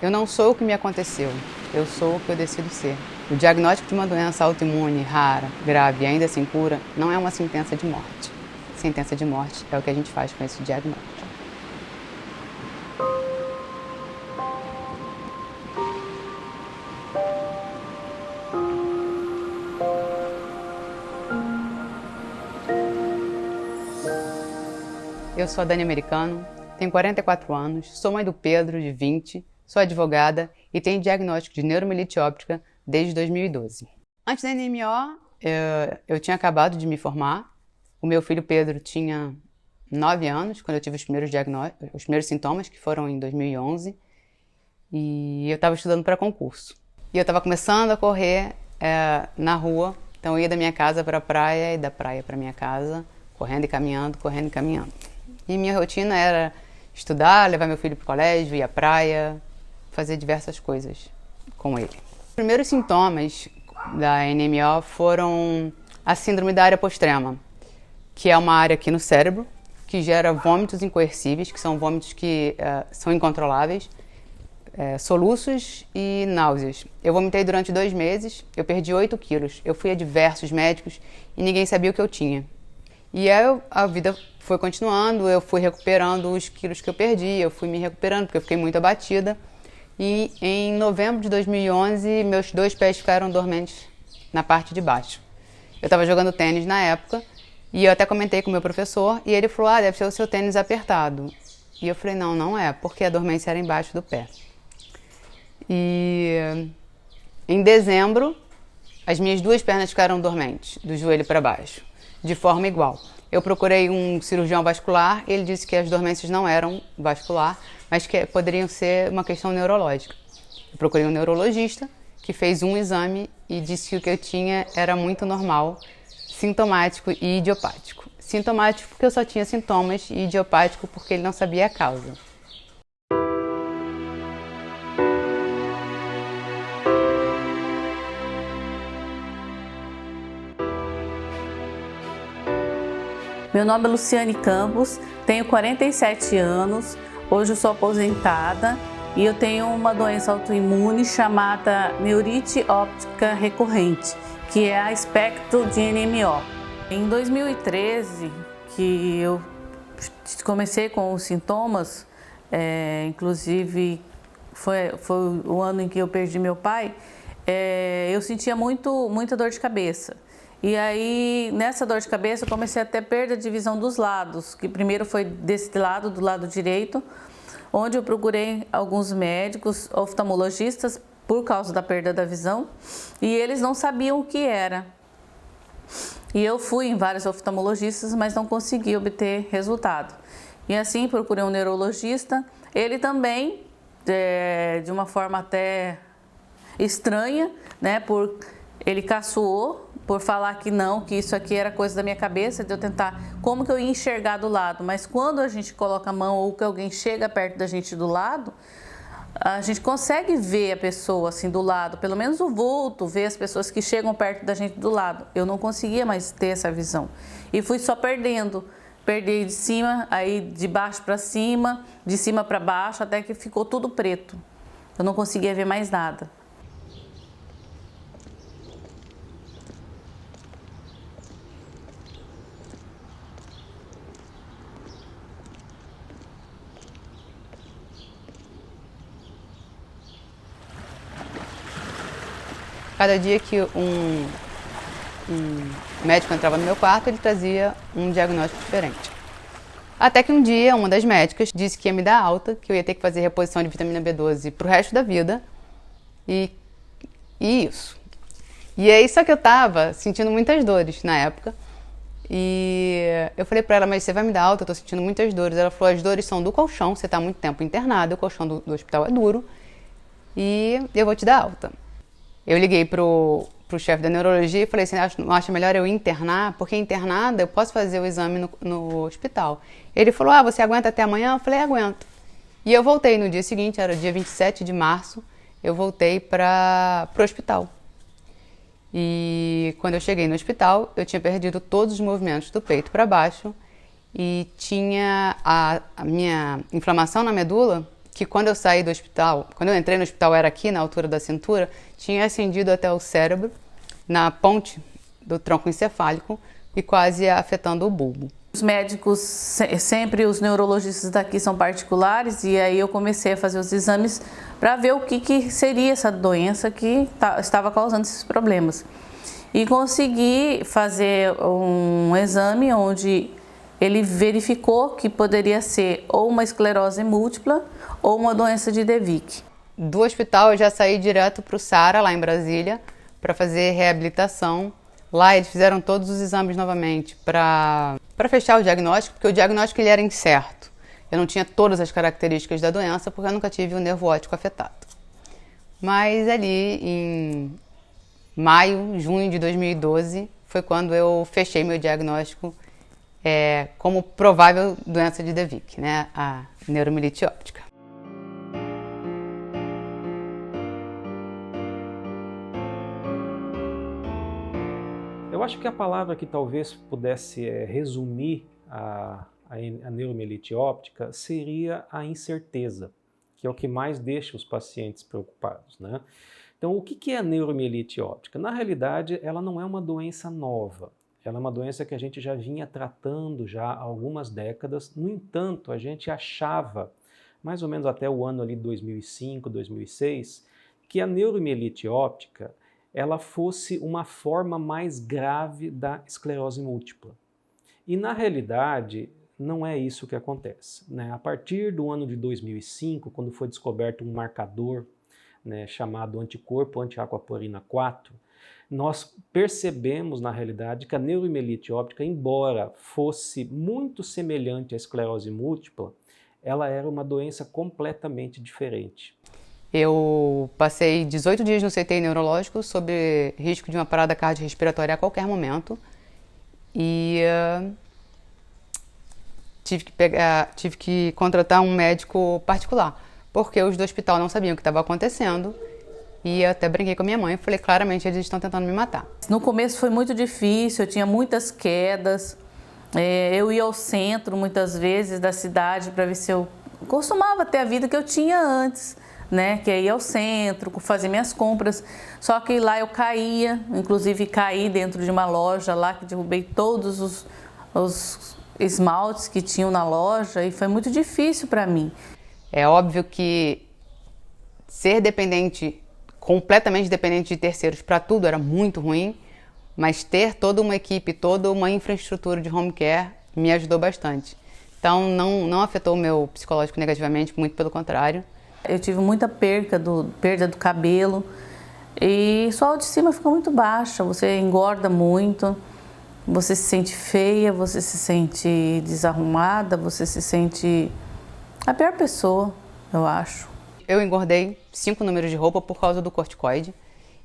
Eu não sou o que me aconteceu, eu sou o que eu decido ser. O diagnóstico de uma doença autoimune rara, grave e ainda sem cura não é uma sentença de morte. Sentença de morte é o que a gente faz com esse diagnóstico. Eu sou a Dani Americano, tenho 44 anos, sou mãe do Pedro, de 20, sou advogada e tenho diagnóstico de neuromielite óptica desde 2012. Antes da NMO, eu tinha acabado de me formar. O meu filho Pedro tinha 9 anos quando eu tive os primeiros sintomas, que foram em 2011. E eu estava estudando para concurso. E eu estava começando a correr na rua. Então eu ia da minha casa para a praia e da praia para minha casa, correndo e caminhando, correndo e caminhando. E minha rotina era estudar, levar meu filho para o colégio, ir à praia, fazer diversas coisas com ele. Os primeiros sintomas da NMO foram a síndrome da área postrema, que é uma área aqui no cérebro que gera vômitos incoercíveis, que são vômitos que são incontroláveis, soluços e náuseas. Eu vomitei durante 2 meses, eu perdi 8 quilos. Eu fui a diversos médicos e ninguém sabia o que eu tinha. E aí a vida foi continuando, eu fui recuperando os quilos que eu perdi, eu fui me recuperando porque eu fiquei muito abatida. E em novembro de 2011, meus 2 pés ficaram dormentes na parte de baixo. Eu estava jogando tênis na época e eu até comentei com o meu professor e ele falou, deve ser o seu tênis apertado. E eu falei, não, não é, porque a dormência era embaixo do pé. E em dezembro, as minhas 2 pernas ficaram dormentes, do joelho para baixo, de forma igual. Eu procurei um cirurgião vascular, ele disse que as dormências não eram vascular, mas que poderiam ser uma questão neurológica. Eu procurei um neurologista, que fez um exame e disse que o que eu tinha era muito normal, sintomático e idiopático. Sintomático porque eu só tinha sintomas e idiopático porque ele não sabia a causa. Meu nome é Luciane Campos, tenho 47 anos, hoje eu sou aposentada e eu tenho uma doença autoimune chamada neurite óptica recorrente, que é a espectro de NMO. Em 2013, que eu comecei com os sintomas, inclusive foi o ano em que eu perdi meu pai, eu sentia muita dor de cabeça. E aí, nessa dor de cabeça, eu comecei a ter perda de visão dos lados, que primeiro foi desse lado, do lado direito, onde eu procurei alguns médicos, oftalmologistas, por causa da perda da visão, e eles não sabiam o que era. E eu fui em vários oftalmologistas, mas não consegui obter resultado. E assim, procurei um neurologista, ele também, de uma forma até estranha, né, ele caçoou, por falar que não, que isso aqui era coisa da minha cabeça, de eu tentar como que eu ia enxergar do lado. Mas quando a gente coloca a mão ou que alguém chega perto da gente do lado, a gente consegue ver a pessoa assim do lado, pelo menos o vulto, ver as pessoas que chegam perto da gente do lado. Eu não conseguia mais ter essa visão. E fui só perdendo. Perdi de cima, aí de baixo para cima, de cima para baixo, até que ficou tudo preto. Eu não conseguia ver mais nada. Cada dia que um médico entrava no meu quarto, ele trazia um diagnóstico diferente. Até que um dia, uma das médicas disse que ia me dar alta, que eu ia ter que fazer reposição de vitamina B12 pro resto da vida. E isso. E aí, só que eu tava sentindo muitas dores na época. E eu falei pra ela, mas você vai me dar alta? Eu tô sentindo muitas dores. Ela falou, as dores são do colchão, você tá há muito tempo internado, o colchão do hospital é duro. E eu vou te dar alta. Eu liguei pro chefe da neurologia e falei assim, não acha melhor eu internar? Porque internada eu posso fazer o exame no hospital. Ele falou, você aguenta até amanhã? Eu falei, aguento. E eu voltei no dia seguinte, era o dia 27 de março, eu voltei para o hospital. E quando eu cheguei no hospital, eu tinha perdido todos os movimentos do peito para baixo e tinha a minha inflamação na medula que quando eu saí do hospital, quando eu entrei no hospital era aqui na altura da cintura, tinha ascendido até o cérebro, na ponte do tronco encefálico e quase afetando o bulbo. Os médicos, sempre os neurologistas daqui são particulares, e aí eu comecei a fazer os exames para ver o que seria essa doença que estava causando esses problemas. E consegui fazer um exame onde ele verificou que poderia ser ou uma esclerose múltipla ou uma doença de De Vick. Do hospital eu já saí direto para o Sara, lá em Brasília, para fazer reabilitação. Lá eles fizeram todos os exames novamente para fechar o diagnóstico, porque o diagnóstico ele era incerto. Eu não tinha todas as características da doença porque eu nunca tive o nervo óptico afetado. Mas ali em maio, junho de 2012 foi quando eu fechei meu diagnóstico como provável doença de De Vick, né? A neuromielite óptica. Eu acho que a palavra que talvez pudesse resumir a neuromielite óptica seria a incerteza, que é o que mais deixa os pacientes preocupados, né? Então, o que é a neuromielite óptica? Na realidade, ela não é uma doença nova. Ela é uma doença que a gente já vinha tratando já há algumas décadas. No entanto, a gente achava, mais ou menos até o ano ali 2005, 2006, que a neuromielite óptica ela fosse uma forma mais grave da esclerose múltipla. E na realidade, não é isso que acontece, né? A partir do ano de 2005, quando foi descoberto um marcador, né, chamado anticorpo anti-aquaporina 4, nós percebemos na realidade que a neuromielite óptica, embora fosse muito semelhante à esclerose múltipla, ela era uma doença completamente diferente. Eu passei 18 dias no CTI neurológico sob risco de uma parada cardiorrespiratória a qualquer momento e tive que contratar um médico particular, porque os do hospital não sabiam o que estava acontecendo e eu até brinquei com a minha mãe e falei, claramente eles estão tentando me matar. No começo foi muito difícil, eu tinha muitas quedas, eu ia ao centro muitas vezes da cidade para ver se eu costumava ter a vida que eu tinha antes, né, que é ir ao centro, fazer minhas compras, só que lá eu caía, inclusive caí dentro de uma loja lá, que derrubei todos os esmaltes que tinham na loja e foi muito difícil para mim. É óbvio que ser dependente, completamente dependente de terceiros para tudo era muito ruim, mas ter toda uma equipe, toda uma infraestrutura de home care me ajudou bastante. Então não afetou o meu psicológico negativamente, muito pelo contrário. Eu tive muita perda do cabelo e sua autoestima fica muito baixa, você engorda muito, você se sente feia, você se sente desarrumada, você se sente a pior pessoa, eu acho. Eu engordei 5 números de roupa por causa do corticoide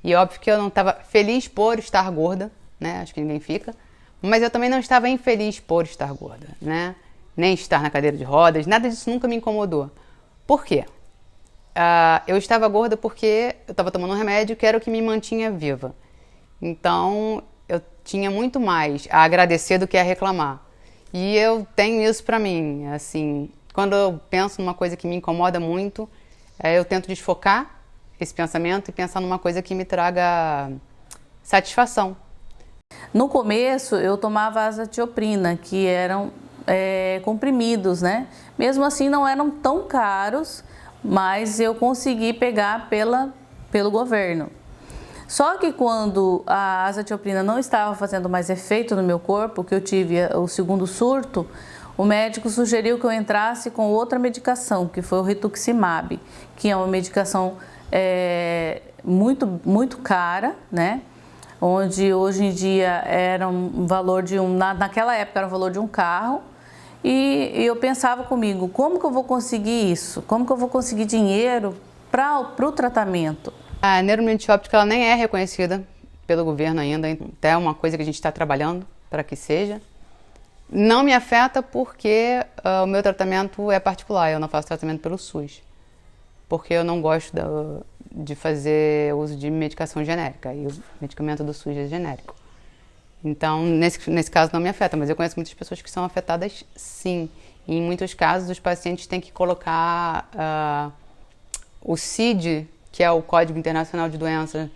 e óbvio que eu não estava feliz por estar gorda, né? Acho que ninguém fica, mas eu também não estava infeliz por estar gorda, né? Nem estar na cadeira de rodas, nada disso nunca me incomodou. Por quê? Eu estava gorda porque eu estava tomando um remédio que era o que me mantinha viva. Então, eu tinha muito mais a agradecer do que a reclamar. E eu tenho isso pra mim, assim, quando eu penso numa coisa que me incomoda muito, eu tento desfocar esse pensamento e pensar numa coisa que me traga satisfação. No começo, eu tomava azatioprina, que eram comprimidos, né? Mesmo assim, não eram tão caros, mas eu consegui pegar pelo governo. Só que quando a azatioprina não estava fazendo mais efeito no meu corpo, que eu tive o segundo surto, o médico sugeriu que eu entrasse com outra medicação, que foi o rituximab, que é uma medicação muito cara, né? Onde hoje em dia era um valor de naquela época era o valor de um carro. E eu pensava comigo, como que eu vou conseguir isso? Como que eu vou conseguir dinheiro para o tratamento? A neuromielite óptica ela nem é reconhecida pelo governo ainda, até é uma coisa que a gente está trabalhando para que seja. Não me afeta porque o meu tratamento é particular, eu não faço tratamento pelo SUS. Porque eu não gosto de fazer uso de medicação genérica e o medicamento do SUS é genérico. Então, nesse caso não me afeta, mas eu conheço muitas pessoas que são afetadas sim. E em muitos casos, os pacientes têm que colocar o CID, que é o Código Internacional de Doenças,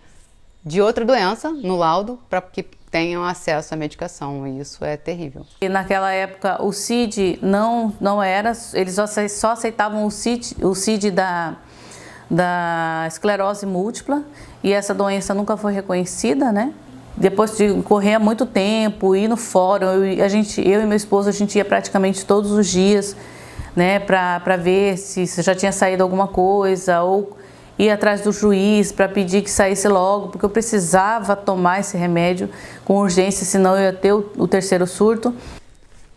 de outra doença, no laudo, para que tenham acesso à medicação. E isso é terrível. E naquela época, o CID não era... Eles só aceitavam o CID da esclerose múltipla, e essa doença nunca foi reconhecida, né? Depois de correr muito tempo, ir no fórum, eu e meu esposo, a gente ia praticamente todos os dias, né, para ver se já tinha saído alguma coisa, ou ir atrás do juiz para pedir que saísse logo, porque eu precisava tomar esse remédio com urgência, senão eu ia ter o terceiro surto.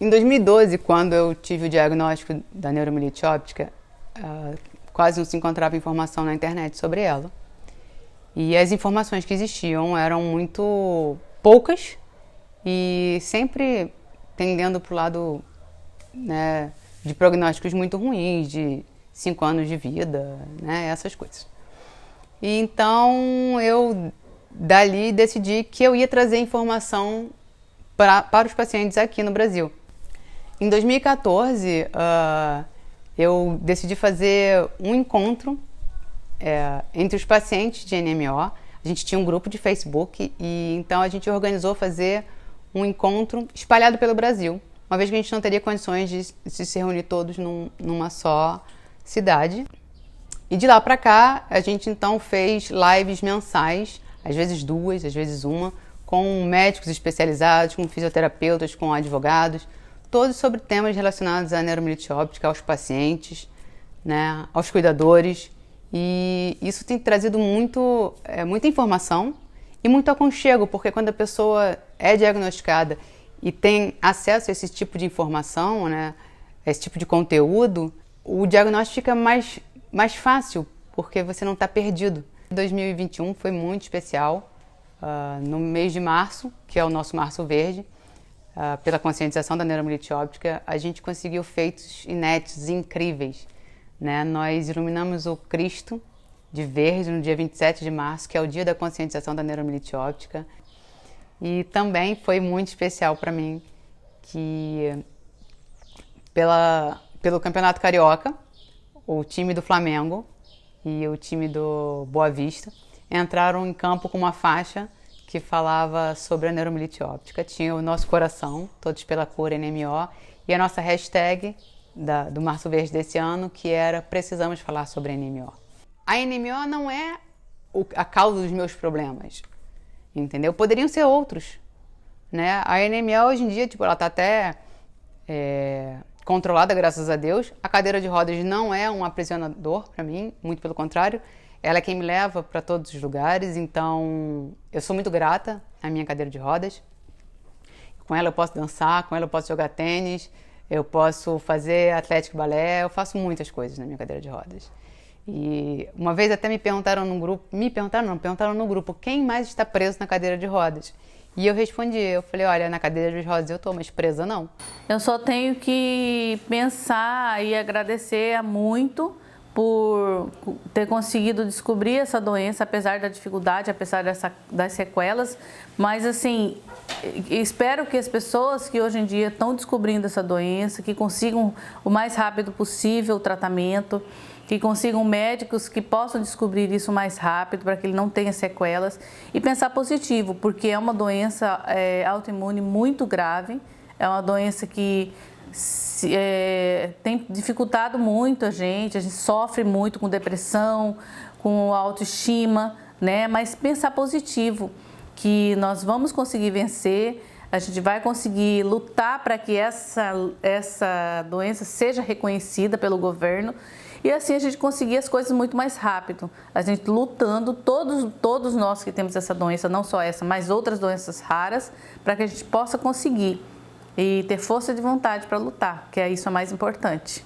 Em 2012, quando eu tive o diagnóstico da neuromielite óptica, quase não se encontrava informação na internet sobre ela. E as informações que existiam eram muito poucas e sempre tendendo para o lado, né, de prognósticos muito ruins, de 5 anos de vida, né, essas coisas. E então eu dali decidi que eu ia trazer informação para os pacientes aqui no Brasil. Em 2014, eu decidi fazer um encontro entre os pacientes de NMO. A gente tinha um grupo de Facebook e então a gente organizou fazer um encontro espalhado pelo Brasil, uma vez que a gente não teria condições de se reunir todos numa só cidade. E de lá para cá, a gente então fez lives mensais, às vezes 2, às vezes 1, com médicos especializados, com fisioterapeutas, com advogados, todos sobre temas relacionados à neuromielite óptica, aos pacientes, né, aos cuidadores. E isso tem trazido muita informação e muito aconchego, porque quando a pessoa é diagnosticada e tem acesso a esse tipo de informação, né, a esse tipo de conteúdo, o diagnóstico fica mais fácil, porque você não está perdido. 2021 foi muito especial. No mês de março, que é o nosso Março Verde, pela conscientização da neuromielite óptica, a gente conseguiu feitos inéditos e incríveis. Né? Nós iluminamos o Cristo de verde no dia 27 de março, que é o dia da conscientização da neuromielite óptica. E também foi muito especial para mim que, pelo Campeonato Carioca, o time do Flamengo e o time do Boa Vista entraram em campo com uma faixa que falava sobre a neuromielite óptica. Tinha o nosso coração, todos pela cura NMO, e a nossa hashtag do Março Verde desse ano, que era precisamos falar sobre a NMO. A NMO não é a causa dos meus problemas, entendeu? Poderiam ser outros, né? A NMO hoje em dia, ela está até controlada, graças a Deus. A cadeira de rodas não é um aprisionador para mim, muito pelo contrário. Ela é quem me leva para todos os lugares, então eu sou muito grata à minha cadeira de rodas. Com ela eu posso dançar, com ela eu posso jogar tênis, eu posso fazer atlético balé, eu faço muitas coisas na minha cadeira de rodas. E uma vez até perguntaram no grupo, quem mais está preso na cadeira de rodas? E eu respondi, eu falei, olha, na cadeira de rodas eu estou, mas presa não. Eu só tenho que pensar e agradecer muito por ter conseguido descobrir essa doença, apesar da dificuldade, apesar das sequelas, mas assim, espero que as pessoas que hoje em dia estão descobrindo essa doença, que consigam o mais rápido possível o tratamento, que consigam médicos que possam descobrir isso mais rápido para que ele não tenha sequelas e pensar positivo, porque é uma doença autoimune muito grave, é uma doença que tem dificultado muito a gente sofre muito com depressão, com autoestima, né? Mas pensar positivo, que nós vamos conseguir vencer, a gente vai conseguir lutar para que essa doença seja reconhecida pelo governo e assim a gente conseguir as coisas muito mais rápido. A gente lutando, todos nós que temos essa doença, não só essa, mas outras doenças raras, para que a gente possa conseguir e ter força de vontade para lutar, que é isso o mais importante.